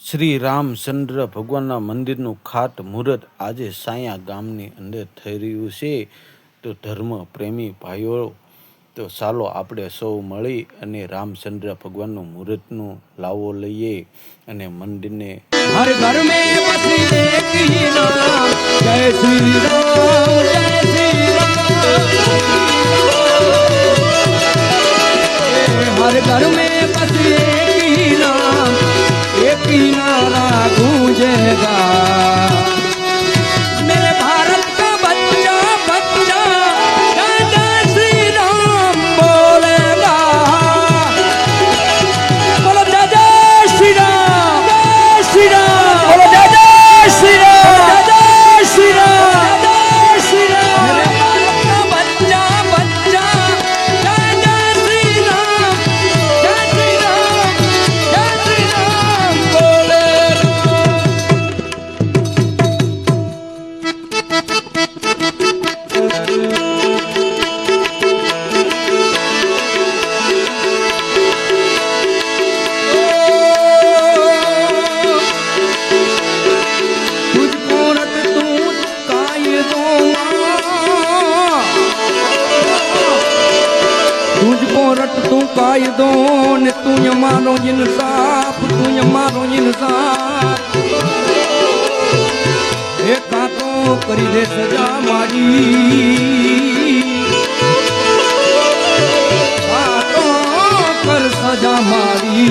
શ્રી રામચંદ્ર ભગવાનના મંદિરનું ખાત મુહૂર્ત આજે સાયા ગામની અંદર થઈ રહ્યું છે. તો ધર્મ પ્રેમી ભાઈઓ, તો ચાલો આપણે સૌ મળી અને રામચંદ્ર ભગવાનનું મુહૂર્તનું લાવો લઈએ અને મંદિરને હર ઘર મેં બસી એક ही नाम जय श्री राम जय श्री राम हर घर में बस एक ही नाम एक ही नारा गूंजेगा मेरे भारत का बच्चा बच्चा जय जय श्री राम बोलेगा बोलो जय जय श्री राम जय श्री राम बोलो जय जय श्री राम जय जय श्री राम जय श्री राम मेरे भारत का बच्चा बच्चा जय जय श्री राम जय श्री राम जय श्री राम बोले तुझको रट तू कायदों तुझको रट तू कायदों ने तू मारो इंसाफ तू मारो इंसाफ एका तो करी दे सजा मारी आ तो कर सजा मारी